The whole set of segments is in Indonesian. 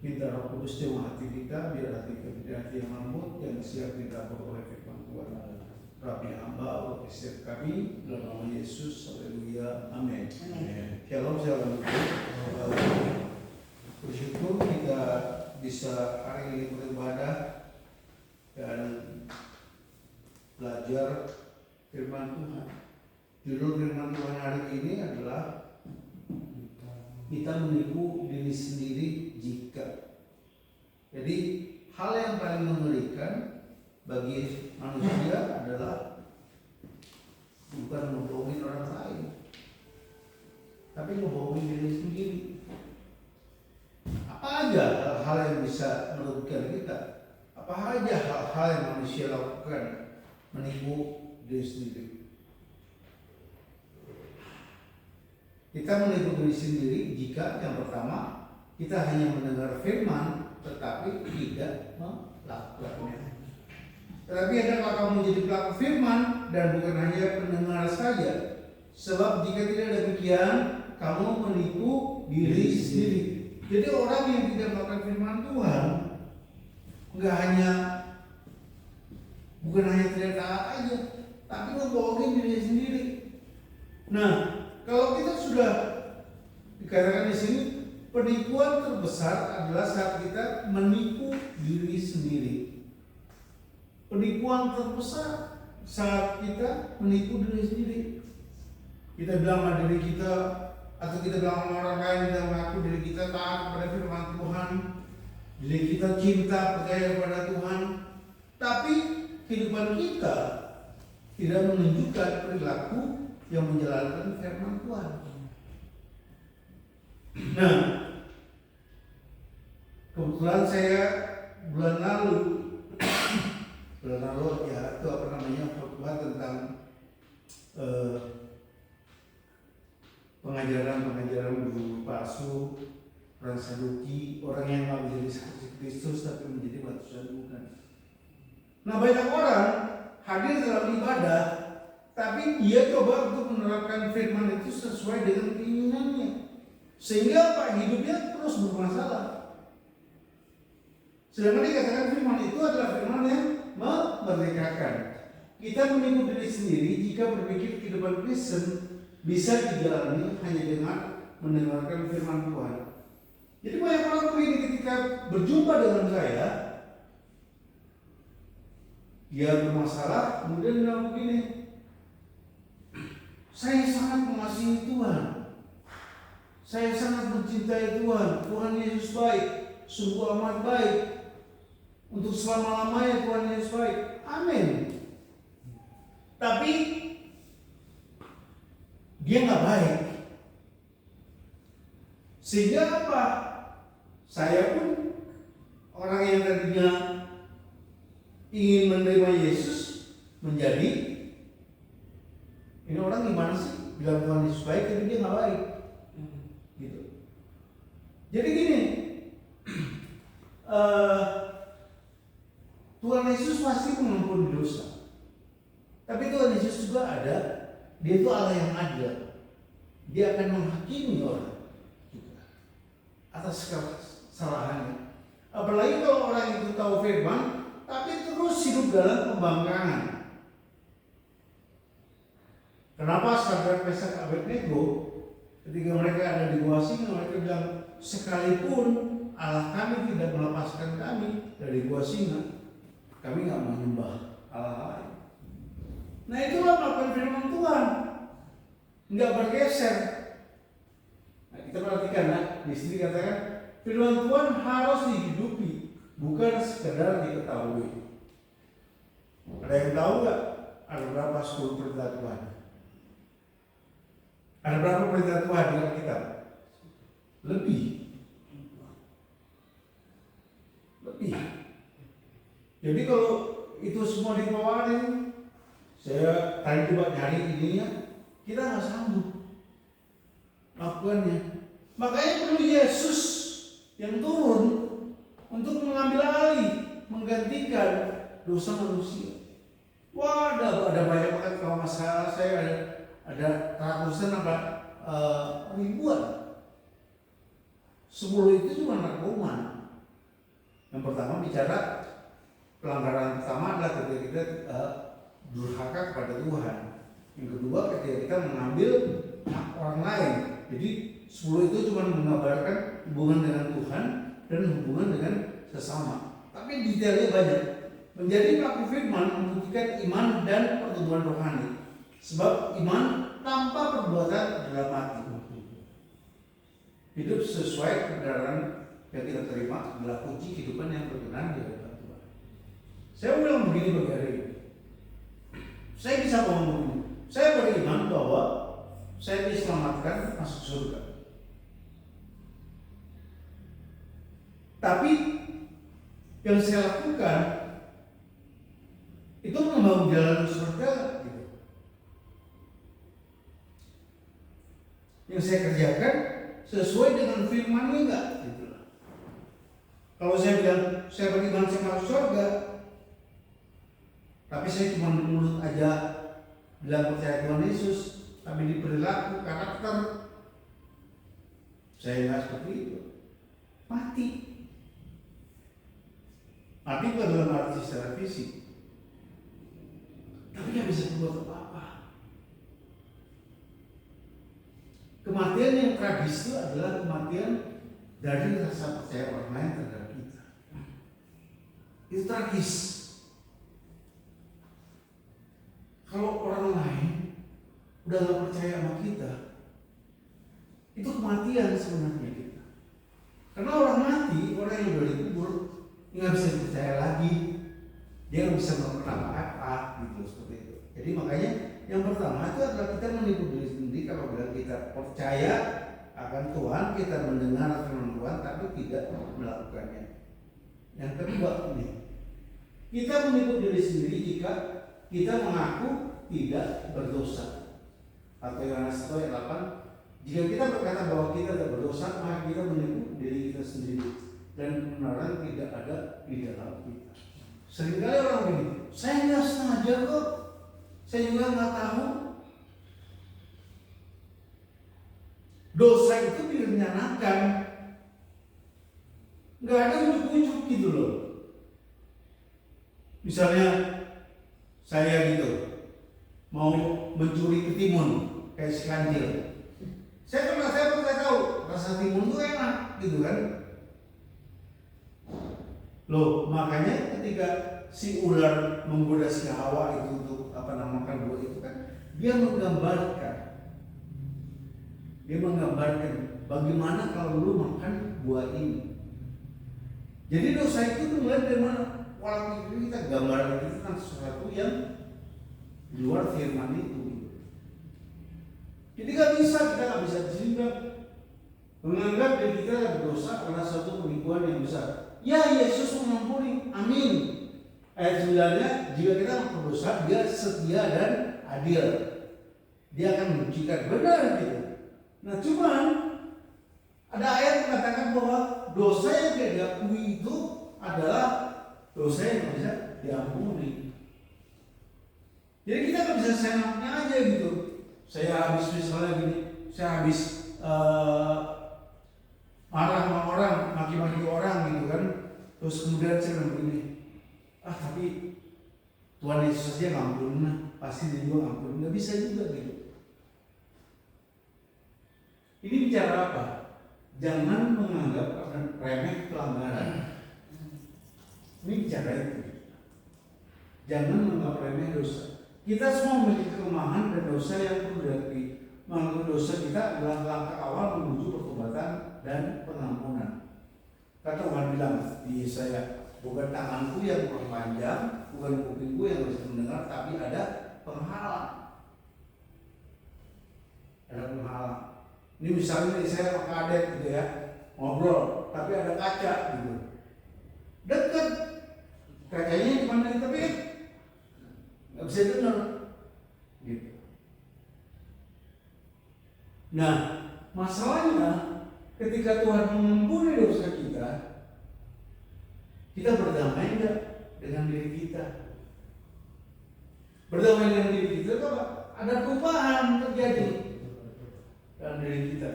Minta Roh Kudus jemaat hati kita, biar hati yang lembut yang siap didapur oleh firman Tuhan. Rabi hamba Allah setiap kami dalam nama Yesus. Haleluya. Amin. Shalom, shalom. Bersyukur kita bisa hari ini beribadah dan belajar firman Tuhan. Judul firman Tuhan hari ini adalah kita menipu diri sendiri jika. Jadi hal yang paling mengerikan bagi manusia adalah bukan membohongi orang lain, tapi membohongi diri sendiri. Apa aja hal-hal yang bisa merugikan kita? Apa aja hal-hal yang manusia lakukan menipu diri sendiri? Kita menipu diri sendiri jika yang pertama kita hanya mendengar firman tetapi tidak melakukannya. Tetapi hendaklah kamu menjadi pelaku firman dan bukan hanya pendengar saja. Sebab jika tidak demikian kamu menipu diri sendiri. Jadi orang yang tidak melakukan firman Tuhan bukan hanya tidak taat aja, tapi membohongi diri sendiri. Nah, kalau kita sudah dikatakan di sini, penipuan terbesar adalah saat kita menipu diri sendiri. Penipuan terbesar saat kita menipu diri sendiri. Kita bilang sama diri kita, atau kita bilang sama orang lain, kita mengaku diri kita taat kepada firman Tuhan, diri kita cinta percaya kepada Tuhan, tapi kehidupan kita tidak menunjukkan perilaku yang menjalankan firman Tuhan. Nah, kebetulan saya bulan lalu ya itu khotbah tentang pengajaran guru palsu, orang Saduki, orang yang mau menjadi saksi Kristus tapi menjadi batu sandungan. Nah, banyak orang hadir dalam ibadah tapi dia coba untuk menerapkan firman itu sesuai dengan keinginannya, sehingga hidupnya terus bermasalah. Sedangkan dikatakan firman itu adalah firman yang memerdekakan. kita menipu diri sendiri jika berpikir kehidupan Kristen bisa dijalani hanya dengan mendengarkan firman Tuhan. Jadi banyak orang begini, ketika berjumpa dengan saya, dia bermasalah, kemudian bilang begini, saya sangat mengasihi Tuhan, saya sangat mencintai Tuhan, Tuhan Yesus baik, sungguh amat baik, untuk selama-lamanya Tuhan Yesus baik, amin. Tapi dia nggak baik, sehingga apa? Saya pun orang yang tadinya ingin menerima Yesus menjadi, ini orang gimana sih bilang Tuhan Yesus baik tapi dia nggak baik, gitu. Jadi gini, Tuhan Yesus pasti mengampuni dosa, tapi Tuhan Yesus juga ada, dia itu Allah yang adil, dia akan menghakimi orang juga atas kesalahannya. Apalagi kalau orang itu tahu firman tapi terus hidup dalam pembangkangan. Kenapa Sadrak, Mesak, Abednego ketika mereka ada di Gua Singa, mereka bilang, sekalipun Allah kami tidak melepaskan kami dari Gua Singa, kami nggak menyembah Allah lain. Nah itulah melakukan firman Tuhan, nggak bergeser. Nah, kita perhatikan, nah, di sini katakan firman Tuhan harus dihidupi, bukan sekedar diketahui. Ada yang tahu nggak? Ada berapa 10 perintah Tuhan? Ada berapa perintah Tuhan dalam kitab? Lebih. Jadi kalau itu semua dikeluarin, saya tadi coba nyari ininya, kita nggak sanggup lakukannya. Makanya perlu Yesus yang turun untuk mengambil alih, menggantikan dosa manusia. Wah, ada banyak banget kalau masalah saya ada ratusan apa ribuan. 10 itu cuma narkoba. Yang pertama bicara pelanggaran pertama adalah ketika kita durhaka kepada Tuhan. Yang kedua ketika kita mengambil hak orang lain. Jadi 10 itu cuma menggambarkan hubungan dengan Tuhan dan hubungan dengan sesama. Tapi detailnya banyak. Menjadi pelaku firman membuktikan iman dan pertumbuhan rohani. Sebab iman tanpa perbuatan adalah mati. Hidup sesuai kebenaran yang kita terima adalah kunci kehidupan yang berkenan di hadapan Tuhan. Saya bilang begini bagi hari ini. Saya bisa ngomong begini. Saya beriman bahwa saya diselamatkan masuk surga. Tapi yang saya lakukan itu membangun jalan surga, gitu. Yang saya kerjakan sesuai dengan firman-Nya enggak, gitu. Kalau saya bilang saya beriman saya masuk surga, tapi saya cuma di mulut aja bilang percaya Tuhan Yesus, tapi di perilaku karakter saya nggak seperti itu, mati bukan dalam arti secara fisik, tapi nggak bisa berbuat apa-apa. Kematian yang tragis itu adalah kematian dari rasa percaya orang lain terhadap kita. Itu tragis. Kalau orang lain udah gak percaya sama kita, itu kematian sebenarnya kita. Karena orang mati, orang yang udah dikubur, nggak bisa percaya lagi, dia nggak bisa melakukan apa-apa, gitu seperti itu. Jadi makanya yang pertama itu adalah kita menipu diri sendiri kalau bilang kita percaya akan Tuhan, kita mendengar firman Tuhan, tapi tidak melakukannya. Yang kedua ini, kita menipu diri sendiri jika kita mengaku tidak berdosa. Atau Yohanes 1 ayat 8, jika kita berkata bahwa kita tidak berdosa, maka kita menipu diri kita sendiri dan kebenaran tidak ada di dalam kita. Seringkali orang begini, saya nggak sengaja kok, saya juga nggak tahu. Dosa itu direncanakan, nggak ada ujuk-ujuk gitu loh. Misalnya saya gitu mau mencuri ketimun kayak si kancil. Saya pernah tahu rasa timun itu enak gitu kan. Loh, makanya ketika si ular menggoda si Hawa itu untuk makan buah itu kan, dia menggambarkan bagaimana kalau lu makan buah ini. Jadi dosa itu mulai dari mana? Pola pikir kita, gambaran itu kan sesuatu yang di luar firman itu. Jadi kita nggak bisa juga menganggap diri kita berdosa adalah suatu penipuan yang besar. Ya, Yesus mengampuni, amin. Ayat 9-nya, jika kita berdosa, dia setia dan adil. Dia akan mencucikan, benar gitu. Nah, cuman ada ayat yang mengatakan bahwa dosa yang tidak diakui itu adalah dosa yang bisa diampuni. Jadi kita nggak bisa seenaknya aja gitu. Saya habis misalnya gini, saya habis marah sama orang, maki-maki orang gitu kan, terus kemudian saya bilang begini, tapi Tuhan Yesus saja ngampunin, pasti dia juga ngampunin, nggak bisa juga gitu. Ini bicara apa? Jangan menganggap remeh pelanggaran. Ini bicara itu. Jangan menganggap remeh dosa. Kita semua memiliki kelemahan dan dosa yang perlu diakui. Mengaku dosa kita adalah langkah awal menuju pertobatan dan pengampunan. Kata Tuhan bilang di Yesaya, bukan tanganku yang kurang panjang, bukan kupingku yang bisa mendengar, tapi ada penghalang. Ada penghalang. Ini misalnya saya sama Kadek gitu ya, ngobrol, tapi ada kaca gitu. Dekat, kacanya di mana tapi nggak bisa dengar gitu. Nah, masalahnya ketika Tuhan mengampuni dosa kita, kita berdamai enggak dengan diri kita? Berdamai dengan diri kita itu apa? Ada perubahan terjadi dalam diri kita.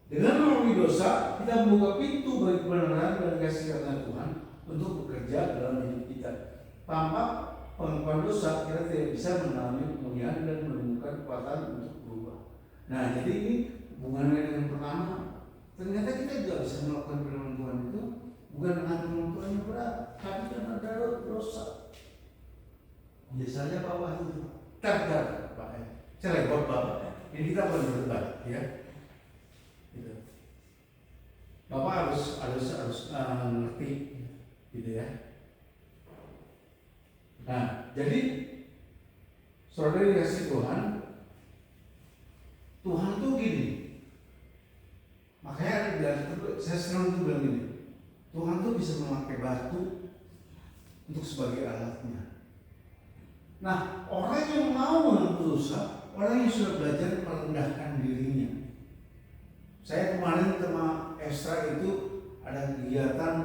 Dengan melalui dosa, kita membuka pintu bagi kebenaran dan kasih karunia Tuhan untuk bekerja dalam hidup kita. Tanpa pengakuan dosa, kita tidak bisa mengalami kemuliaan dan menemukan kekuatan untuk berubah. Nah, jadi ini hubungannya dengan pertama, ternyata kita juga bisa melakukan firman Tuhan itu bukan dengan kemampuan yang berat, tapi karena ada dosa. Biasanya Bapak itu tergar, Pak. Saya repot Bapak. Ini kita boleh berdebat, ya. Gitu. Bapak harus ngerti, gitu ya. Nah, jadi saudara dikasih Tuhan tuh gini. Makanya saya selalu bilang gini, Tuhan tuh bisa memakai batu untuk sebagai alatnya. Nah, orang yang mau mengaku dosa, orang yang sudah belajar merendahkan dirinya. Saya kemarin sama Estra itu ada kegiatan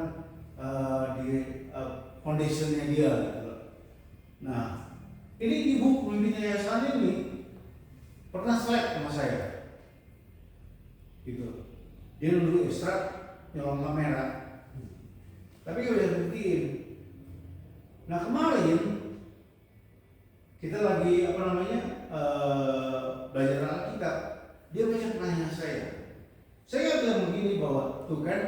di foundationnya dia. Nah, ini ibu pemimpin yayasan ini pernah slide sama saya, gitu. Dia dulu Estra nyolong kamera, tapi gak bisa buktiin. Nah, kemarin kita lagi belajar Alkitab, dia banyak nanya saya. Saya bilang begini bahwa tuh kan,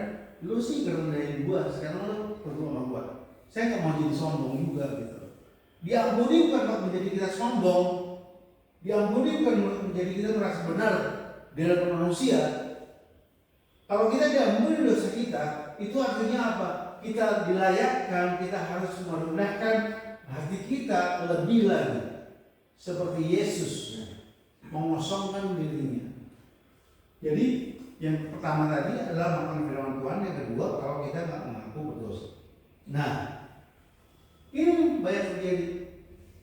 lu sih ngerendahin gua, sekarang lu perlu sama gua. Saya nggak mau jadi sombong juga gitu. Diampuni bukan untuk menjadi kita sombong, diampuni bukan untuk menjadi kita merasa benar di dalam manusia. Kalau kita diampuni dosa kita, itu artinya apa? Kita dilayakkan, kita harus merendahkan hati kita lebih lagi seperti Yesus mengosongkan dirinya. Jadi yang pertama tadi adalah makan firman Tuhan, yang kedua kalau kita nggak mengaku berdosa. Nah, ini banyak terjadi.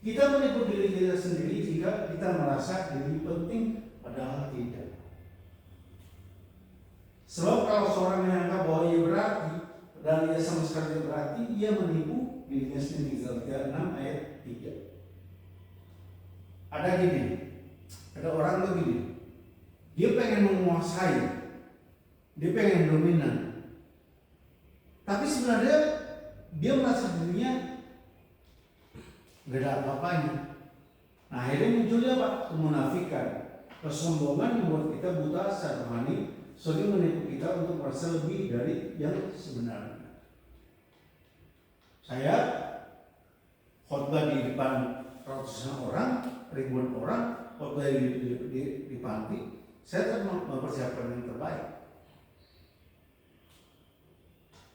Kita menipu diri kita sendiri jika kita merasa diri penting, padahal tidak. Sebab kalau seorang menganggap bahwa ia berarti dan ia sama sekali tidak berarti, ia menipu dirinya sendiri. Galatia 6 ayat 3. Ada gini, ada orang tuh gini, dia pengen menguasai, dia pengen dominan, tapi sebenarnya dia merasa dirinya nggak ada apa-apanya. Nah akhirnya munculnya apa? Kemunafikan, kesombongan membuat kita buta secara rohani, sering menipu kita untuk merasa lebih dari yang sebenarnya. Saya khotbah di depan ratusan orang, ribuan orang, khotbah di panti, saya tetap mempersiapkan yang terbaik.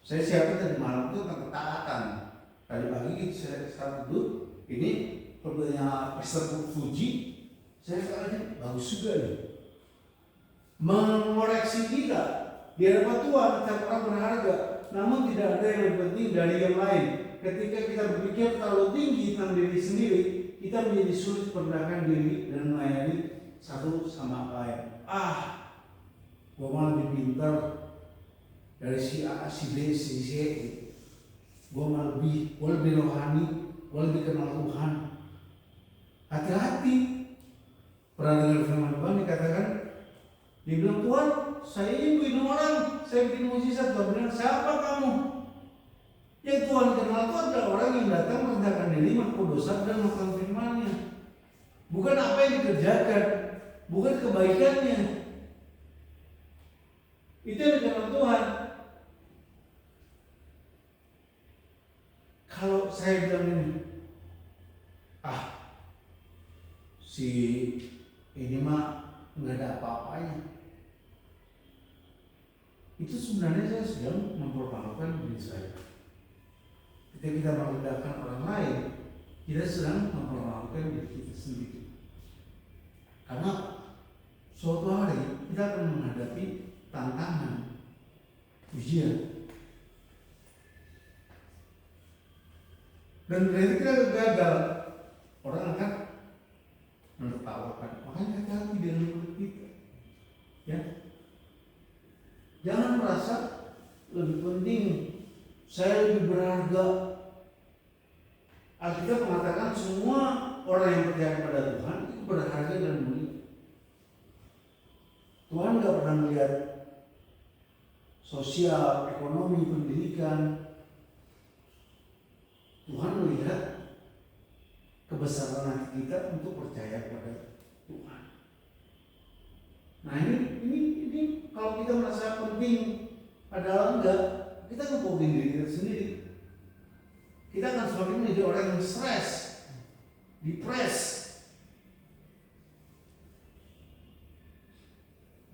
Saya siapkan dari malam itu tentang ketaatan. Tadi pagi saya sekarang tidur, ini khotbahnya Pastor Fuji, saya sekarang bagus juga nih. Mengoreksi kita di hadapan Tuhan, setiap orang berharga, namun tidak ada yang lebih penting dari yang lain. Ketika kita berpikir terlalu tinggi tentang diri sendiri, kita menjadi sulit merendahkan diri dan melayani satu sama lain. Gua malah lebih pintar dari si A, si B, si C. Gua lebih rohani, gua lebih kenal Tuhan. Hati-hati. Pernah dengar firman Tuhan dikatakan, dia bilang, Tuhan, saya ini bikin orang, saya bikin mukjizat. Tuhan bilang, siapa kamu? Yang Tuhan kenal itu adalah orang yang datang merendahkan diri, mengaku dosa dan melakukan firman-Nya. Bukan apa yang dikerjakan, bukan kebaikannya. Itu yang dikenal Tuhan. Kalau saya bilang ini, si ini mah nggak ada apa-apanya, itu sebenarnya saya sedang mempermalukan diri saya. Ketika kita merendahkan orang lain, kita sedang mempermalukan diri kita sendiri. Karena suatu hari kita akan menghadapi tantangan, ujian. Dan ketika kita gagal, orang akan menertawakan. Makanya hati-hati dengan mulut kita. Ya. Jangan merasa lebih penting, saya lebih berharga. Alkitab mengatakan semua orang yang percaya pada Tuhan itu berharga dan mulia. Tuhan nggak pernah melihat sosial, ekonomi, pendidikan. Tuhan melihat kebesaran hati kita untuk percaya pada Tuhan. Nah ini kalau kita merasa penting padahal enggak, kita ngebohongin diri kita sendiri. Kita akan semakin menjadi orang yang stres, depres.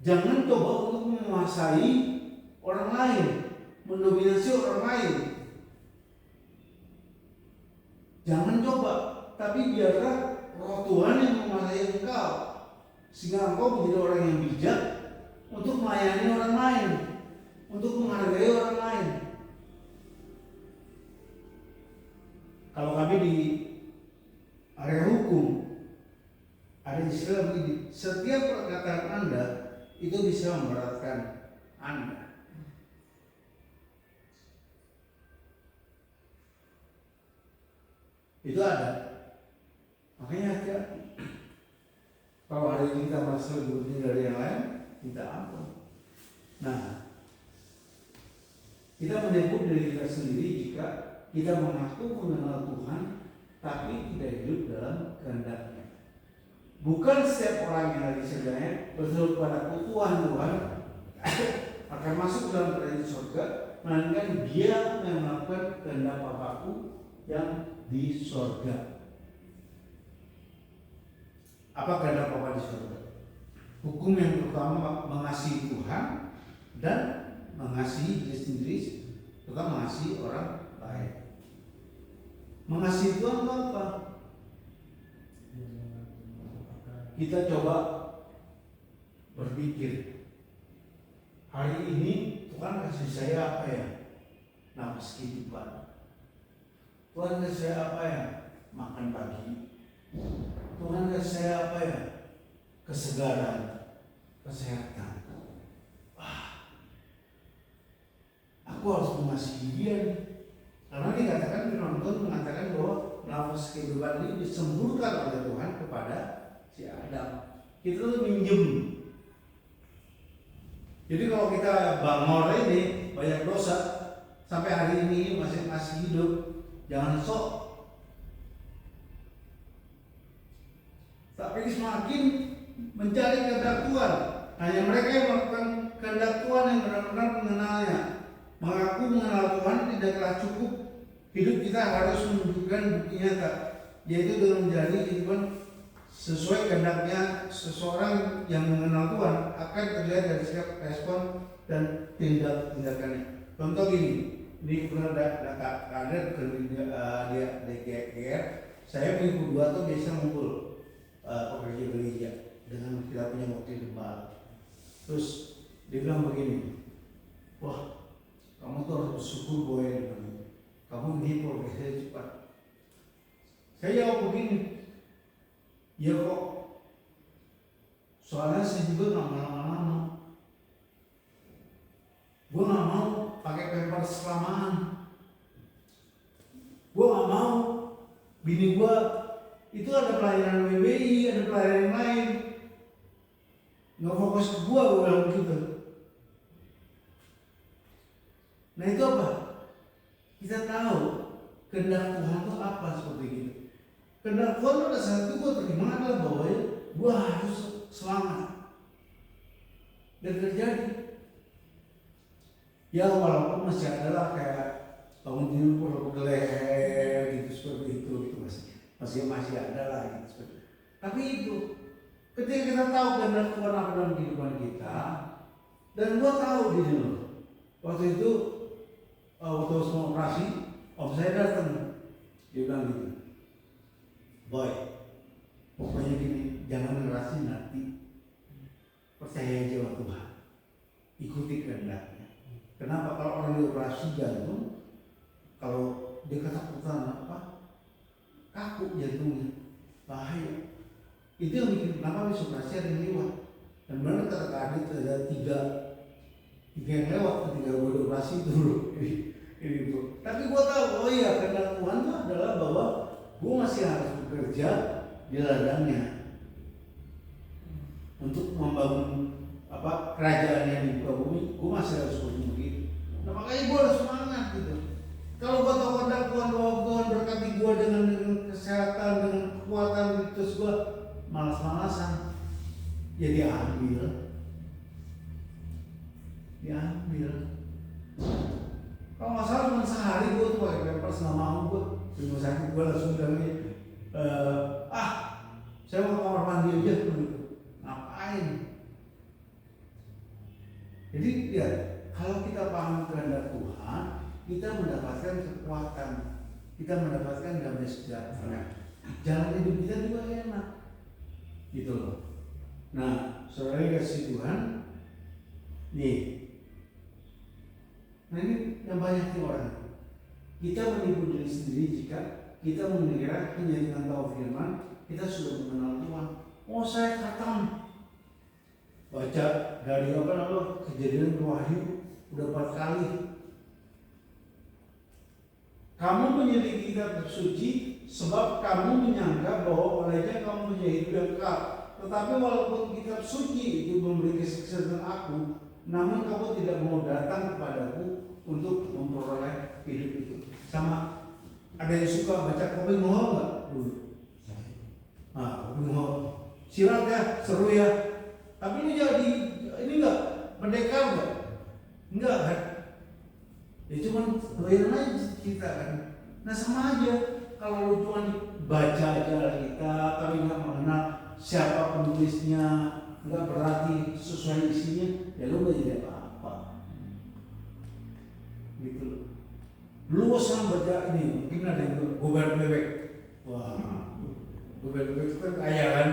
Jangan coba untuk menguasai orang lain, mendominasi orang lain. Jangan coba, tapi biarlah Roh Tuhan yang menguasai engkau, sehingga engkau menjadi orang yang bijak untuk melayani orang lain, untuk menghargai orang lain. Kalau kami di area hukum, ada istilah begini, setiap perkataan Anda itu bisa memberatkan Anda. Itu ada. Makanya hati-hati. Kalau hari ini kita merasa lebih penting dari yang lain, kita ampun. Nah, kita menipu diri kita sendiri jika kita mengaku mengenal Tuhan, tapi tidak hidup dalam kehendak-Nya. Bukan setiap orang yang ada di surganya berseru kepadaku, Tuhan akan masuk dalam kerajaan surga, melainkan dia yang melakukan kehendak Bapa-Ku yang di surga. Apa kehendak Bapa di surga? Hukum yang pertama mengasihi Tuhan dan mengasihi diri sendiri, juga mengasihi orang lain. Mengasihi Tuhan itu apa? Kita coba berpikir, hari ini Tuhan kasih saya apa ya? Nafas kehidupan. Tuhan kasih saya apa ya? Makan pagi. Tuhan kasih saya apa ya? Kesegaran, kesehatan. Aku harus mengasihi dia nih. Karena dikatakan firman Tuhan mengatakan bahwa nafas kehidupan ini disemburkan oleh Tuhan kepada si Adam. Kita tuh minjem. Jadi kalau kita bangor ini banyak dosa sampai hari ini masih hidup, jangan sok. tapi semakin mencari kehendak Tuhan. Hanya mereka yang melakukan kehendak Tuhan yang benar-benar mengenalnya. Mengaku mengenal Tuhan tidaklah cukup. Hidup kita harus menunjukkan bukti nyata, yaitu dengan menjalani kehidupan sesuai kehendaknya. Seseorang yang mengenal Tuhan akan terlihat dari sikap, respon, dan tindakannya. Contoh gini, ini pernah ada dia DGR. Saya minggu 2 tuh biasa ngumpul pekerja gereja dengan kita punya waktu gembala. Terus dia bilang begini, wah kamu tuh harus bersyukur boy, kamu ini progresnya cepat. Saya jawab begini, ya kok, soalnya saya juga nggak mau lama-lama. Gue nggak mau pakai pampers kelamaan. Gue nggak mau bini gue itu ada pelayanan WBI, ada pelayanan lain, nggak fokus ke gue bilang begitu. Nah itu apa? Kita tahu kehendak Tuhan itu apa seperti itu. Kehendak Tuhan pada saat itu gue terima adalah bahwa gue harus selamat. Dan terjadi. Ya walaupun masih adalah kayak bangun tidur bergeler gitu seperti itu masih ada lah gitu seperti itu. Tapi itu ketika kita tahu kehendak Tuhan apa dalam kehidupan kita, dan gue tahu di sini waktu itu waktu semua operasi, om saya datang, dia bilang gitu, boy, pokoknya gini, jangan ngerasin nanti, percaya aja sama Tuhan, ikuti kehendaknya. Kenapa? Kalau orang dioperasi jantung, kalau dia ketakutan apa, kaku jantungnya, bahaya. Itu yang bikin kenapa habis operasi ada yang lewat. Dan benar kata Adit ada tiga yang lewat ketika gue operasi dulu. Itu. Tapi gue tahu, oh iya kehendak Tuhan itu adalah bahwa gue masih harus bekerja di ladangnya untuk membangun kerajaan yang di muka bumi. Gue masih harus begitu. Nah makanya gue harus semangat gitu. Kalau gue tahu kehendak Tuhan bahwa Tuhan berkati gue dengan kesehatan, dengan kekuatan, terus gue malas-malasan, ya diambil. Kalau nggak salah cuma sehari gue tuh pakai pampers, nggak mau gue di rumah sakit. Gue langsung bilangnya, saya mau ke kamar mandi aja gitu. Ngapain? Jadi ya kalau kita paham kehendak Tuhan, kita mendapatkan kekuatan, kita mendapatkan damai sejahtera. Jalan hidup kita juga enak, gitu loh. Nah, saudara kasih Tuhan, nih. Nah ini yang banyak nih orang. Kita menipu diri sendiri jika kita mengira hanya dengan tahu firman kita sudah mengenal Tuhan. Oh saya khatam, baca dari Kejadian ke Wahyu udah 4 kali. Kamu menyelidiki kitab suci sebab kamu menyangka bahwa olehnya kamu punya hidup yang kekal. Tetapi walaupun kitab suci itu memberi kesaksian tentang aku, namun kamu tidak mau datang kepadaku untuk memperoleh hidup itu. Sama ada yang suka baca kopi mohon nggak dulu? Kopi mohon, silat ya, seru ya. Tapi ini jadi ini nggak merdeka nggak? Enggak kan? Ya cuma doyan aja kita kan. Nah sama aja kalau lu cuma baca aja kita tapi nggak mengenal siapa penulisnya, nggak berarti sesuai isinya, ya lu nggak jadi apa-apa. Gitu loh. Lu senang baca ini, mungkin ada yang Gober Bebek. Wah, Gober Bebek itu kan kaya kan?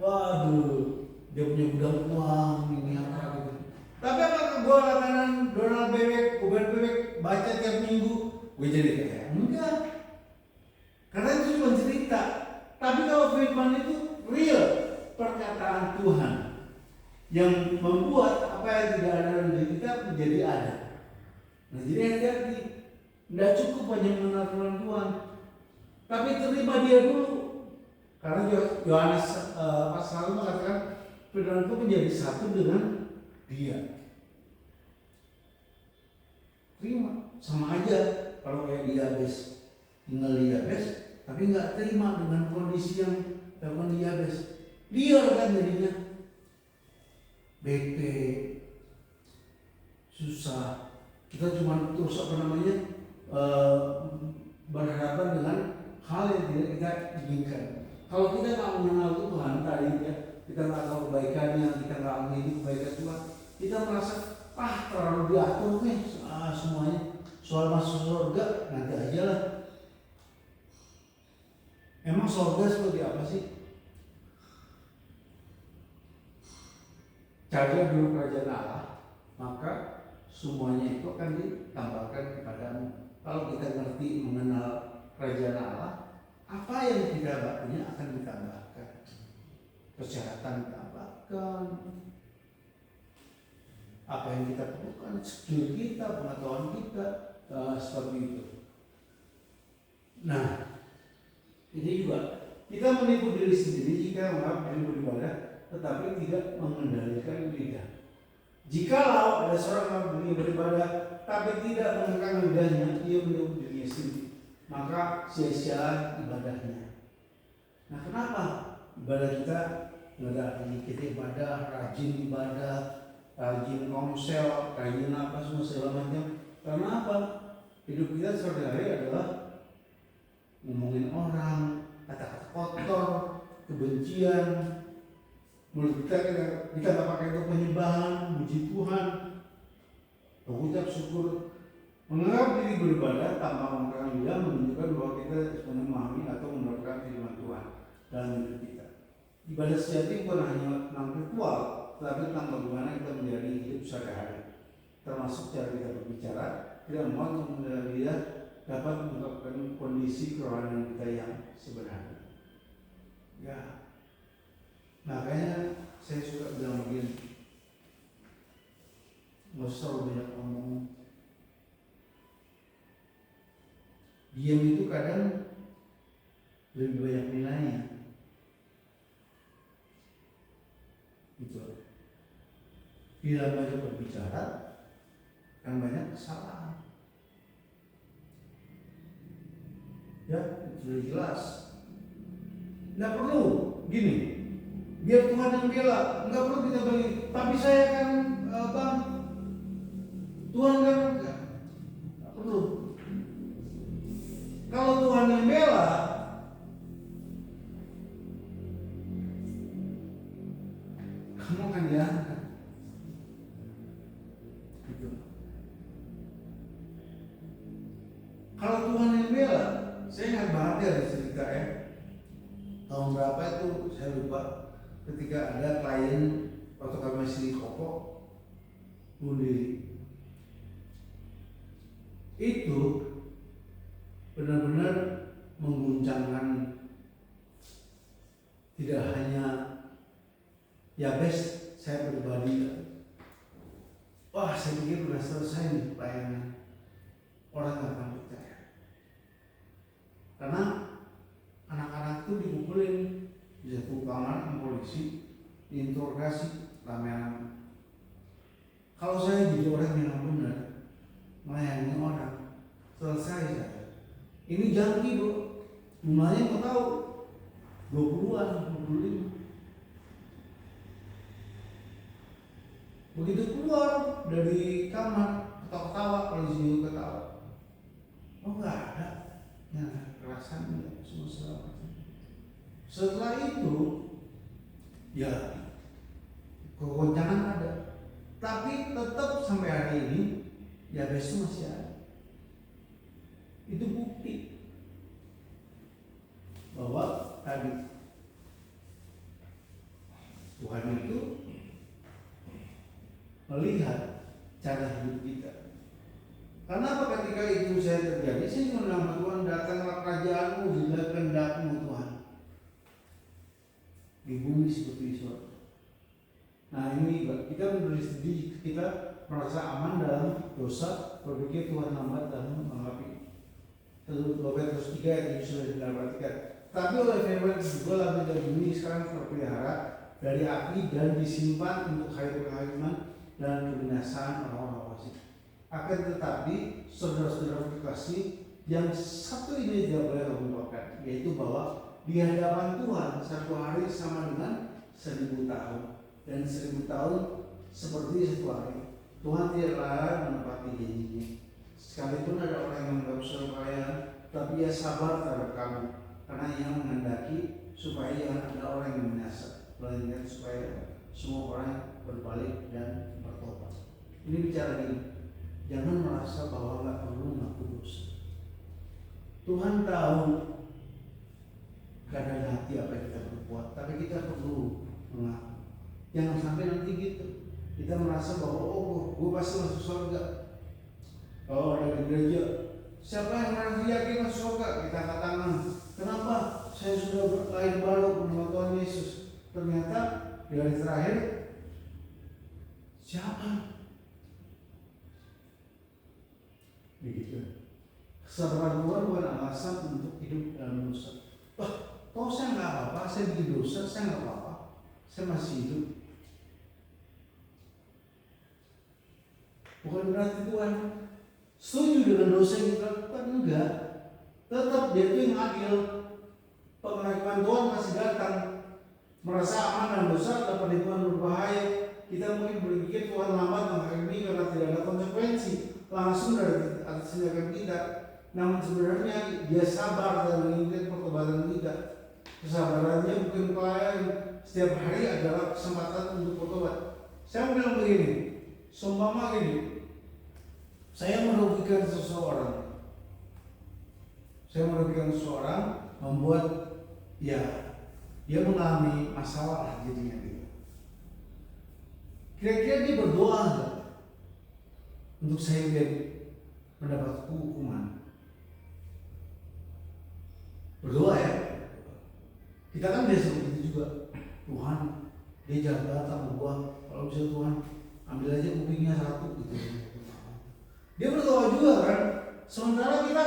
Waduh, dia punya gudang uang ini apa gitu. Tapi apakah gua langganan Donald Bebek, Gober Bebek baca tiap minggu, gue jadi kaya? Enggak. Karena itu cuma cerita. Tapi kalau firman itu real, perkataan Tuhan yang membuat apa yang tidak ada dalam diri kita menjadi ada. Nah jadi hati-hati, tidak cukup hanya mengenal Tuhan, tapi terima Dia dulu. Karena Yohanes pasal 1 mengatakan firman itu menjadi satu dengan Dia. Terima, sama aja kalau kayak diabetes, tinggal diabetes, tapi nggak terima dengan kondisi yang teman diabetes. liar kan jadinya, bete, susah. Kita cuma terus berhadapan dengan hal yang tidak kita inginkan. Kalau kita nggak mengenal Tuhan tadi ya, kita nggak tahu kebaikannya, kita nggak mengerti kebaikan Tuhan, kita merasa terlalu diatur nih semuanya. Soal masuk surga nanti aja lah. Emang surga seperti apa sih? Cari dulu kerajaan Allah, maka semuanya itu akan ditambahkan kepadamu. Kalau kita ngerti mengenal kerajaan Allah, apa yang kita nggak punya akan ditambahkan. Kesehatan ditambahkan, apa yang kita perlukan, skill kita, pengetahuan kita, seperti itu. Nah, ini juga kita menipu diri sendiri jika menganggap diri beribadah tetapi tidak mengendalikan lidah. Jikalau ada seorang yang beribadah tapi tidak mengendalikan lidahnya, ia menipu dirinya sendiri, maka sia-sia ibadahnya. Nah, kenapa ibadah kita nggak ada artinya? Kita ibadah, rajin ibadah, rajin komsel, rajin apa semua segala macam. Karena apa? Hidup kita sehari-hari adalah ngomongin orang, kata-kata kotor, kebencian. Mulut kita nggak pakai untuk penyembahan, puji Tuhan, mengucap syukur, menganggap diri beribadah tanpa mengangkat lidah menunjukkan bahwa kita memahami atau menerapkan firman Tuhan dalam hidup kita. Ibadah sejati bukan hanya tentang ritual, tetapi tentang bagaimana kita menjalani hidup sehari-hari, termasuk cara kita berbicara, tidak mau untuk mengenal lidah dapat mengungkapkan kondisi kerohanian kita yang sebenarnya. Ya, makanya saya suka bilang begini, nggak usah banyak ngomong. Diam itu kadang lebih banyak nilainya. Gitu. Bila banyak berbicara, kan banyak kesalahan. Ya, itu jelas. Nggak perlu gini, biar Tuhan yang bela, nggak perlu kita bagi. Tapi saya kan bang, Tuhan kan nggak perlu. Kalau Tuhan yang bela, kamu akan diangkat. Gitu. Kalau Tuhan yang bela, saya ingat banget ya cerita ya. Tahun berapa itu saya lupa, ketika ada klien waktu kami masih di Kopo bunuh diri. Itu benar-benar mengguncangkan, tidak hanya ya best saya pribadi. Wah, saya pikir sudah selesai nih pelayanan, orang nggak akan percaya karena anak-anak itu dikumpulin di satu kamar sama polisi, diinterogasi ramean. Kalau saya jadi orang yang benar melayani orang, selesai saya. Ini janji bro, jumlahnya mau tahu 20-an, 25. Begitu keluar dari kamar, ketawa-ketawa, polisi juga ketawa. Oh nggak ada, ya kerasan ya, semua segala macam. Setelah itu, ya kegoncangan ada, tapi tetap sampai hari ini, ya besok masih ada. Itu bukti bahwa tadi Tuhan itu melihat cara hidup kita. Kenapa ketika itu saya terjadi, saya menama Tuhan, datanglah kerajaanmu, jadilah kehendakmu Tuhan di bumi seperti di surga. Nah ini kita menurut sendiri, kita merasa aman dalam dosa, berpikir Tuhan lambat dalam menghadapi. 2 Petrus 3 ayat 7 sudah diperhatikan. Tapi oleh firman juga langit dan bumi sekarang terpelihara dari api dan disimpan untuk hari penghakiman dan kebinasaan orang-orang fasik. Akan tetapi saudara-saudara kekasih, yang satu ini tidak boleh kamu lupakan, yaitu bahwa di hadapan Tuhan satu hari sama dengan 1000 tahun, dan 1000 tahun seperti satu hari. Tuhan tidak lalai menepati janjinya. Sekalipun ada orang yang menganggap supaya, tapi ia sabar terhadap kamu, karena ia menghendaki supaya jangan ada orang yang menyesat, melainkan supaya semua orang berbalik dan bertobat. Ini bicara gini, jangan merasa bahwa nggak perlu ngaku dosa. Tuhan tahu keadaan hati apa yang kita berbuat, tapi kita perlu mengaku. Jangan sampai nanti gitu kita merasa bahwa gue pasti masuk surga. Kalau ada di gereja, siapa yang nanti yakin masuk surga? Kita angkat tangan. Kenapa? Saya sudah berkali baru mengenal Tuhan Yesus. Ternyata di hari terakhir, siapa? Begitu. Kesabaran Tuhan bukan alasan untuk hidup dalam dosa. Kalau saya nggak apa-apa, saya bikin dosa, saya nggak apa-apa, saya masih hidup. Bukan berarti Tuhan setuju dengan dosa yang kita lakukan, enggak. Tetap Dia itu yang adil. Pengakuan Tuhan masih datang. Merasa aman dan dosa atau penipuan berbahaya, kita mungkin berpikir Tuhan lambat menghakimi karena tidak ada konsekuensi langsung dari atas tindakan kita. Namun sebenarnya Dia sabar dan menginginkan pertobatan kita. Kesabarannya bukan pelayan, setiap hari adalah kesempatan untuk bertobat. Saya bilang begini, seumpama gini, saya merugikan seseorang, membuat dia mengalami masalah jadinya gitu. Kira-kira dia berdoa enggak untuk saya biar mendapat hukuman? Berdoa ya. Kita kan biasa begitu juga. Tuhan, dia jahat datang gua. Kalau bisa Tuhan, ambil aja kupingnya 1 gitu. Dia berdoa juga kan. Sementara kita,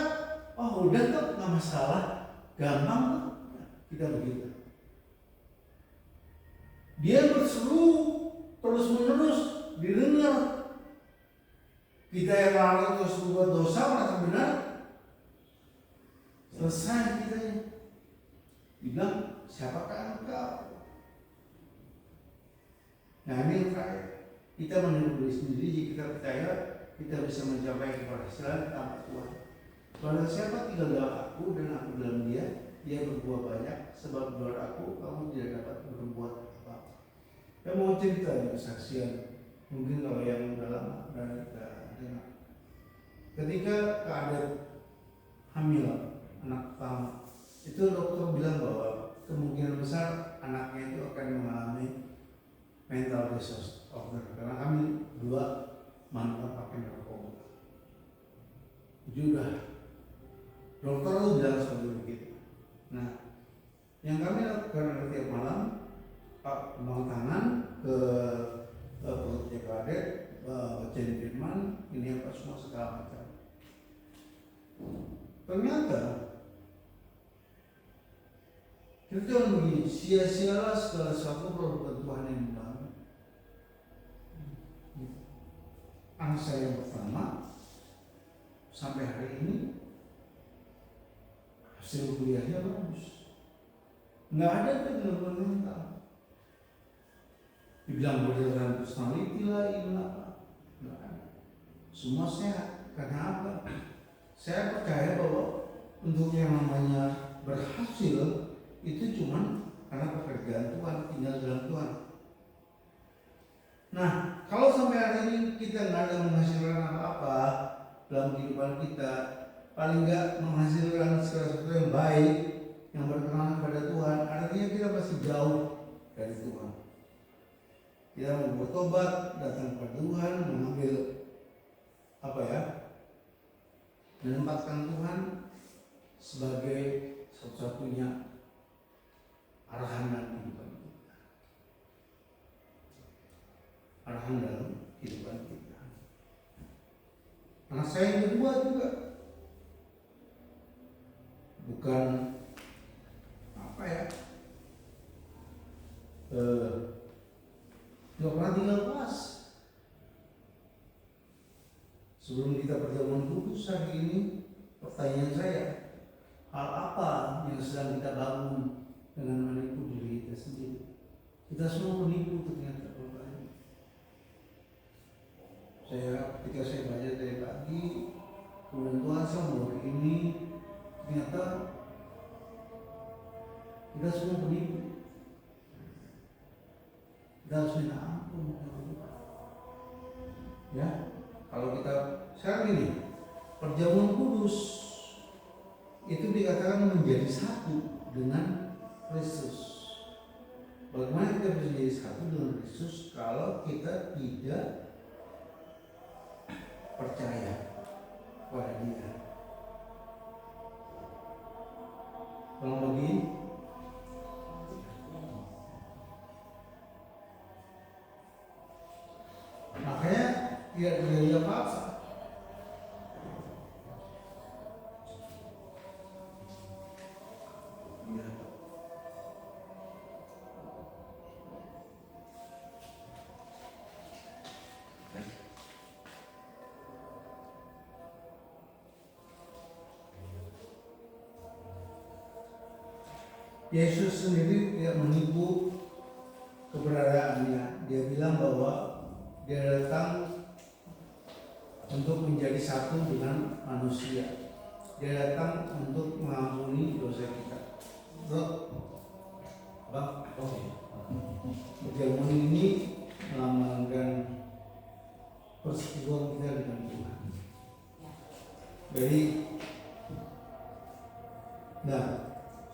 udah tuh nggak masalah, gampang tuh. Kita begitu. Dia berseru terus menerus didengar. Kita yang lalu terus berbuat dosa merasa benar, selesai kita. Dibilang, siapakah engkau? Nah ini yang terakhir, kita menurut diri sendiri. Jika kita percaya kita bisa mencapai keberhasilan tanpa Tuhan. Barang siapa tinggal dalam aku dan aku dalam dia berbuah banyak, sebab luar aku kamu tidak dapat berbuat apa-apa. Saya mau cerita di kesaksian, mungkin kalau yang dalam dan kita dengar. Ketika keadaan hamil anak pertama, itu dokter bilang bahwa kemungkinan besar anaknya itu akan mengalami mental disorder karena kami 2 mantan pakai narkoba. Juga dokter itu bilang seperti begitu. Nah, yang kami lakukan tiap malam, Pak kembang tangan ke perutnya Kadek, bacain firman, ini apa semua segala macam. Ternyata kita jangan begini, sia-sialah segala sesuatu perbuatan Tuhan yang bangun. Anak saya yang pertama sampai hari ini hasil kuliahnya bagus, nggak ada gangguan mental. Dibilang borderline personality lah, ini apa, nggak ada. Semua sehat. Karena apa? Saya percaya bahwa untuk yang namanya berhasil itu cuma karena pekerjaan Tuhan, tinggal dalam Tuhan. Nah, kalau sampai hari ini kita nggak ada menghasilkan apa-apa dalam kehidupan kita, paling nggak menghasilkan sesuatu yang baik, yang berkenan kepada Tuhan, artinya kita masih jauh dari Tuhan. Kita mau bertobat, datang kepada Tuhan, mengambil menempatkan Tuhan sebagai satu-satunya arahan dalam kehidupan kita. Arahan dalam kehidupan kita. Anak saya yang kedua juga bukan nggak pernah tinggal kelas. Sebelum kita perjamuan kudus hari ini, pertanyaan saya, hal apa yang sedang kita bangun dengan menipu diri kita sendiri? Kita semua penipu ternyata. Ketika saya baca dari pagi, kemudian Tuhan sama hari ini, ternyata kita semua penipu. Kita harus minta ampun. Ya, kalau kita sekarang ini perjamuan kudus itu dikatakan menjadi satu dengan Kristus. Bagaimana kita bisa menjadi satu dengan Kristus kalau kita tidak percaya pada Dia? Kalau begini, makanya tidak terjadi apa-apa. Yesus sendiri tidak menipu keberadaannya. Dia bilang bahwa Dia datang untuk menjadi satu dengan manusia. Dia datang untuk mengampuni dosa kita. Bang, perjamuan ini melambangkan persekutuan kita dengan Tuhan. Jadi,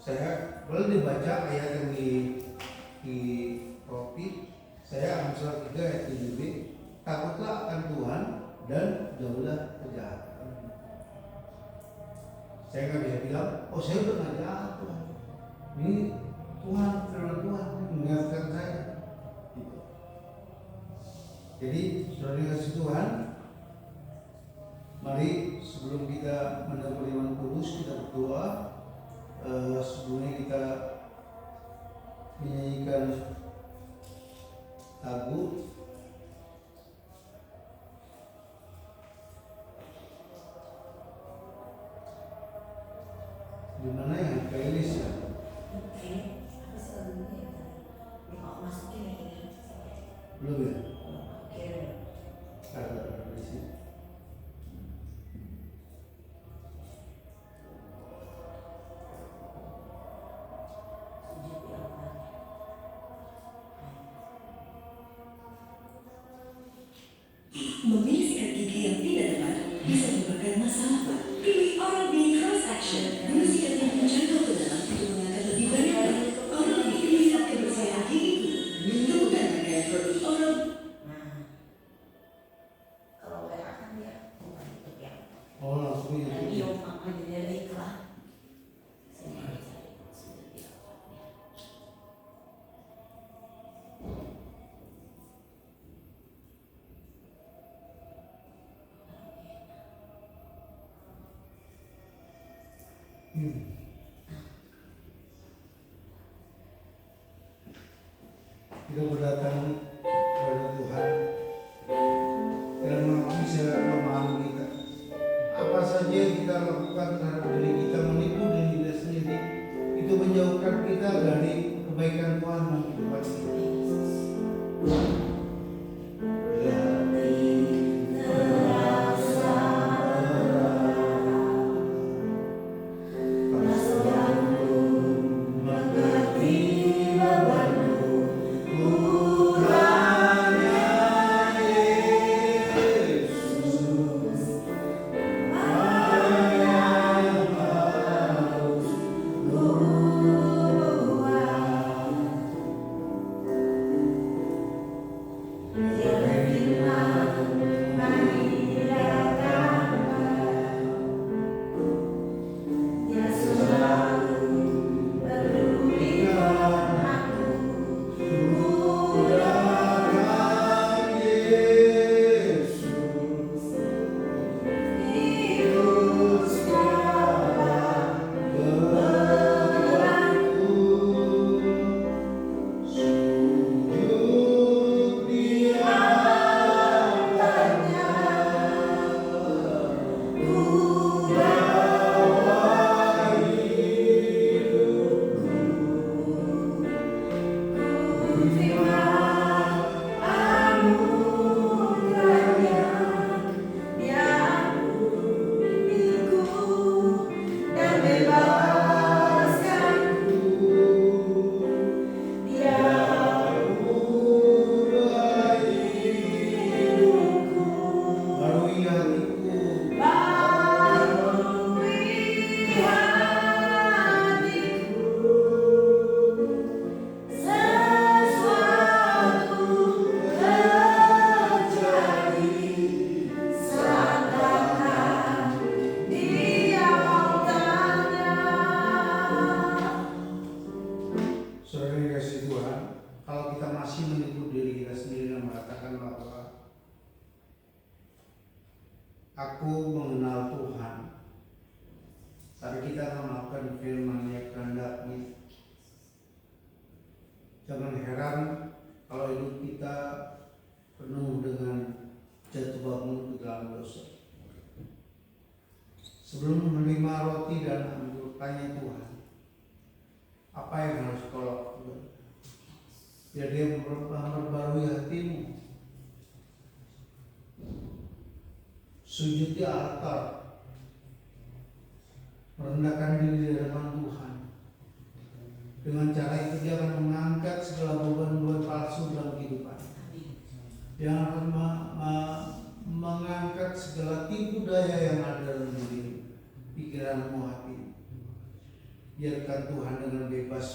saya boleh dibaca ayat yang di Roti. Saya Amsal 3 ayat 7b. Takutlah akan Tuhan dan jauhlah kejahatan. Saya nggak bisa bilang, oh saya udah nggak jahat Tuhan. Ini Tuhan, firman Tuhan mengingatkan saya. Gitu. Jadi saudara dikasih Tuhan, mari sebelum kita menerima firman kudus kita berdoa. Sebelumnya kita menyanyikan lagu di mana yang playlist ya? Belum ya? Ada di sini. Memiliki gigi yang tidak tepat bisa merupakan masalah, Pak. Pilih Oral-B Cross Action. Mengisi yang menjangkau ke dalam untuk mengangkat lebih banyak. Oral-B lihat kebersihan gigiku. Temukan rangkaian produk Oral. Kalau WA kan dia bukan itu ya. Oh langsung Dan itu. dia apa jadi iklan. Saya cari sudah dia. Kita berdatang kepada Tuhan dan bisa memahami kita. Apa saja yang kita lakukan terhadap diri kita, menipu diri kita sendiri, itu menjauhkan kita dari kebaikan Tuhan dalam kehidupan kita. Saudara yang dikasihi Tuhan, kalau kita masih menipu diri kita sendiri dan mengatakan bahwa aku mengenal Tuhan, tapi kita akan melakukan firman yang kehendaknya. Jangan heran kalau hidup kita penuh dengan jatuh bangun di dalam dosa. Sebelum menerima roti dan anggur, tanya Tuhan, apa yang harus kau lakukan? Biar dia memperbarui hatimu. Sujud di altar, merendahkan diri di hadapan Tuhan. Dengan cara itu dia akan mengangkat segala beban-beban palsu dalam kehidupan. Dia akan mengangkat segala tipu daya yang ada dalam diri, pikiranmu, hati. Biarkan Tuhan dengan bebas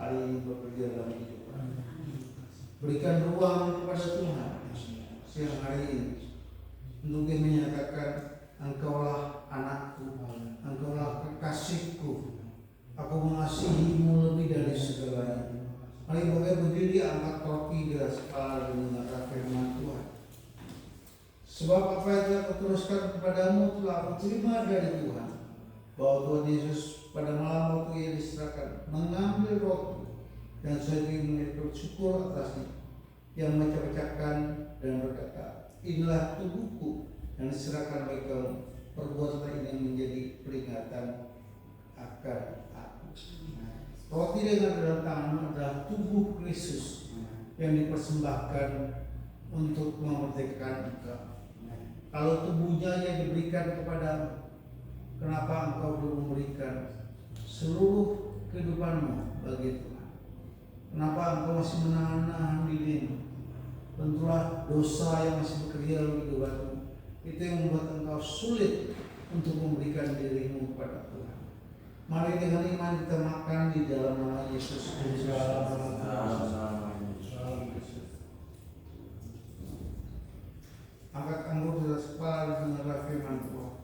hari ini bekerja dalam kehidupan. Berikan ruang kepada Tuhan siang hari ini untuk dia menyatakan, engkaulah anakku, engkaulah kekasihku, aku mengasihimu lebih dari segalanya. Mari boleh berdiri, angkat topi di atas kepala dan mendengar firman Tuhan. Sebab apa yang telah kuteruskan kepadamu telah aku terima dari Tuhan, bahwa Tuhan Yesus pada malam waktu ia diserahkan mengambil roti dan sesudah bersyukur atasnya, yang memecah-pecahkan dan berkata, inilah tubuhku yang diserahkan bagi kamu, perbuatlah ini menjadi peringatan akan aku. Roti dengan dalam tanganmu adalah tubuh Kristus yang dipersembahkan untuk memerdekakan engkau. Kalau tubuhnya yang diberikan kepadamu, kenapa engkau belum memberikan seluruh kehidupanmu bagi Tuhan? Kenapa engkau masih menahan dirimu? Tentulah dosa yang masih bekerja dalam kehidupanmu itu yang membuat engkau sulit untuk memberikan dirimu kepada Tuhan. Mari dengan iman kita makan di dalam nama Yesus Kristus. Angkat anggur di atas kepala dan dengarlah firman Tuhan.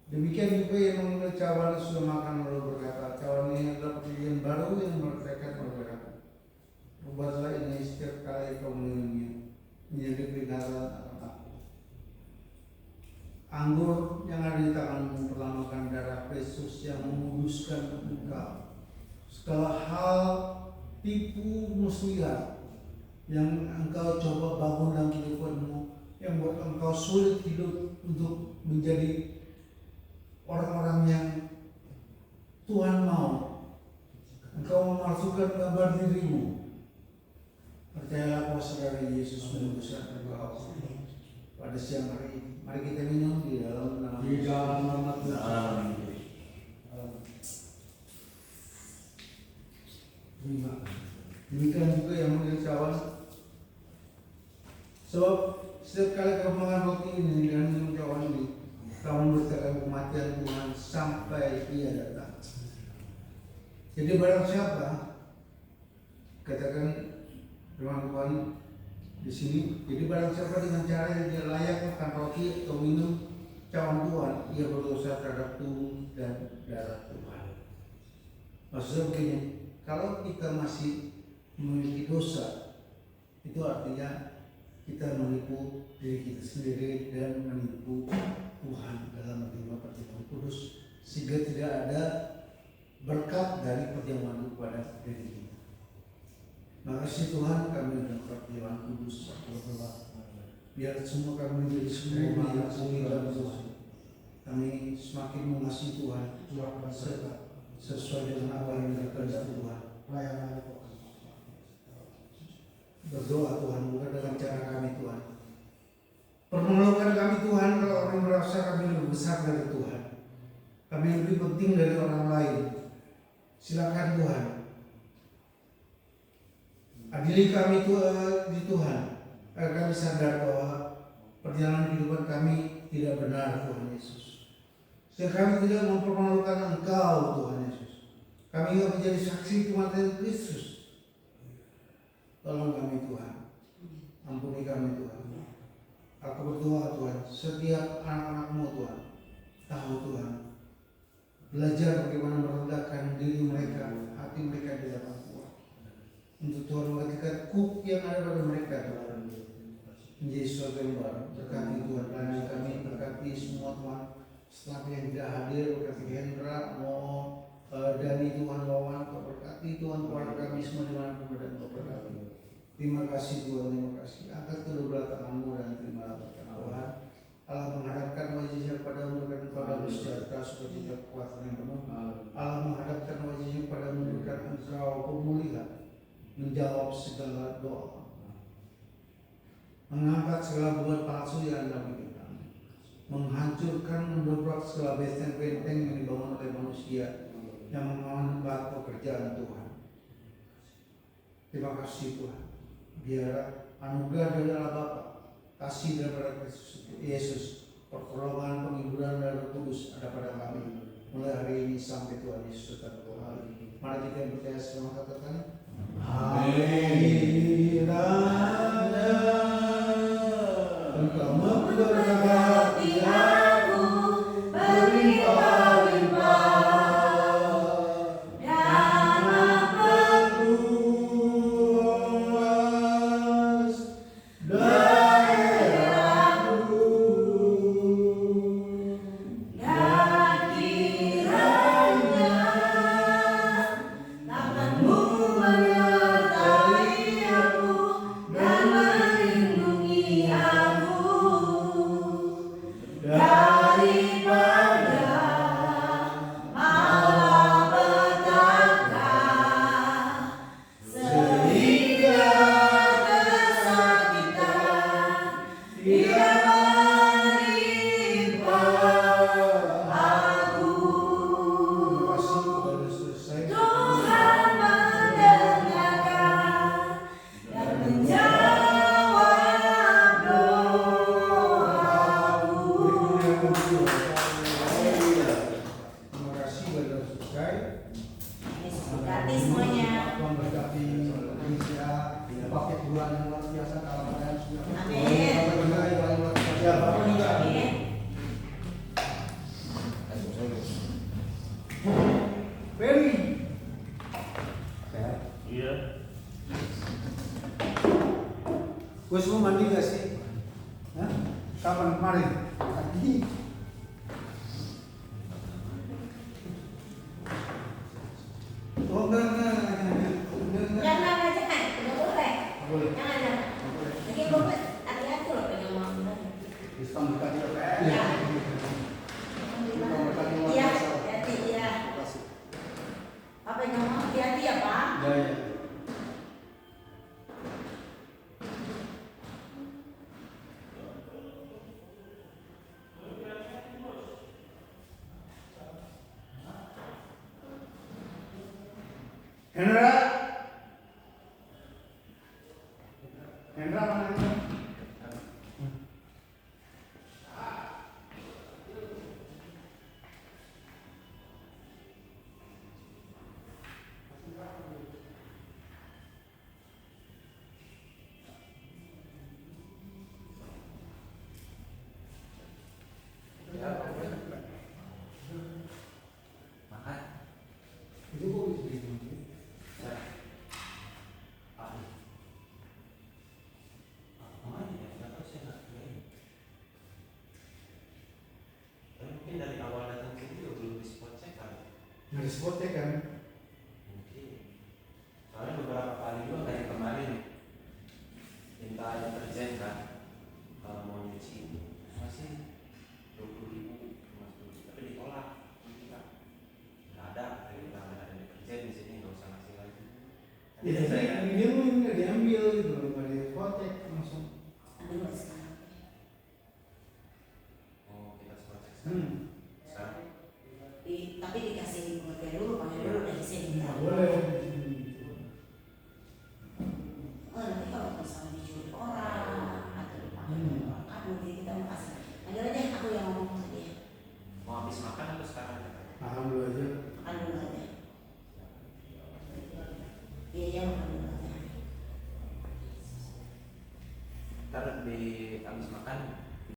Demikian juga yang mengambil cawan sudah makan lalu berkata, cawan ini adalah perjanjian baru yang bertekad berkata, ubahlah ini setiap kali kau minumnya menjadi peringatan akan aku. Anggur yang ada di tanganmu perlambangkan darah Kristus yang menguduskan engkau. Segala hal tipu muslihat yang engkau coba bangun dalam kehidupanmu, yang buat engkau sulit hidup untuk menjadi orang-orang yang Tuhan mau. Engkau memalsukan gambar dirimu. Percayalah bahwa saudara Yesus menebuskan engkau pada siang hari ini. Mari kita minum di dalam nama Tuhan. Demikian juga yang menjadi cawan. Sebab setiap kali kamu makan roti ini dan minum cawan ini, kamu memberitakan kematian Tuhan sampai Dia datang. Jadi barang siapa, katakan firman Tuhan di sini, jadi barang siapa dengan cara yang dia layak makan roti atau minum cawan Tuhan, ia berdosa terhadap tubuh dan darah Tuhan. Maksudnya begini, kalau kita masih memiliki dosa, itu artinya kita menipu diri kita sendiri dan menipu Tuhan dalam menerima perjamuan kudus, sehingga tidak ada berkat dari perjamuan kepada diri kita. Makasih Tuhan, kami dalam perjamuan kudus berdoa, biar semua kami menjadi semua yang pulih dalam Tuhan. Kami semakin mengasihi Tuhan sesuai dengan apa yang dikehendaki Tuhan. Berdoa Tuhan, bukan dengan cara kami Tuhan. Permelukan kami Tuhan kalau kami merasa kami lebih besar dari Tuhan, kami lebih penting dari orang lain. Silakan Tuhan, adili kami di Tuhan, agar kami sadar bahwa perjalanan kehidupan kami tidak benar Tuhan Yesus. Sehingga kami tidak mempermalukan Engkau Tuhan Yesus. Kami ingin menjadi saksi kematian Kristus. Tolong kami Tuhan, ampuni kami Tuhan. Aku berdoa Tuhan, setiap anak-anak-Mu Tuhan tahu Tuhan, belajar bagaimana merendahkan diri mereka, hati mereka di hadapan Tuhan. untuk Tuhan menggantikan kup yang ada pada mereka menjadi sesuatu yang baru. Berkati Tuhan pelayanan kami, berkati semua Tuhan staff yang tidak hadir, berkati Hendra, Mo, Dani, Tuhan Wawan, Kau berkati Tuhan keluarga kami semua dimanapun dan Kau berkati. Terima kasih Tuhan, terima kasih. Angkat kedua belah tanganmu dan terima berkat Tuhan. Allah menghadapkan wajahnya padamu dan padamu sejahtera sukacita kekuatan yang penuh. Allah menghadapkan wajahnya padamu memberikan engkau pemulihan, menjawab segala doa, mengangkat segala beban palsu yang anda berikan, menghancurkan, mendobrak segala benteng-benteng yang dibangun oleh manusia yang menghambat pekerjaan Tuhan. Terima kasih Tuhan. Biar anugerah dari Allah Bapa, kasih daripada Kristus Yesus, pertolongan, penghiburan dari Roh Kudus ada pada kami mulai hari ini sampai Tuhan Yesus datang kembali. Mari kita yang percaya sama katakan Hadirannya Engkau memberkati aku berlimpah-limpah dan aku luas daerahku dan kiranya tanganmu menyertai aku dan melindungi aku daripada malapetaka sehingga kesakitan tidak menimpa aku. Tuhan mendengarkan dan menjawab doaku. Terima kasih sudah selesai. Yesus berkati semuanya. Tuhan berkati Indonesia, pakai Tuhan yang luar biasa dalam keadaan sudah. Amin. Ya, Bapak juga. Amin. Ferry. Iya. Gue semua mandi gak sih? Hah? Kapan kemarin? Tadi. Oh enggak. Jangan, jangan, tidak boleh. Boleh. Jangan, jangan. Lagi boleh, hati-hati loh pegang mau. Diskon berkati ya. Iya. Iya, hati-hati ya. Apa yang ngomong hati-hati ya Pak? Ya. Hendra. Hendra mana Hendra? Itu kok bisa begini? Mungkin dari awal datang sini juga belum di spot check kali. Dari spotnya kan? Mungkin. Soalnya beberapa kali juga kayak kemarin minta deterjen kan, kalau mau nyuci masih 20.000 tapi ditolak. Nggak ada, nggak ada deterjen di sini, nggak usah ngasih lagi. Ya, dia nggak diambil gitu, nggak di spotnya langsung. Ambil nggak sekarang? Oh, kita spot check sekarang. Sekarang. Tapi dikasih pengertian dulu, panggil dulu dari sini. Nggak boleh.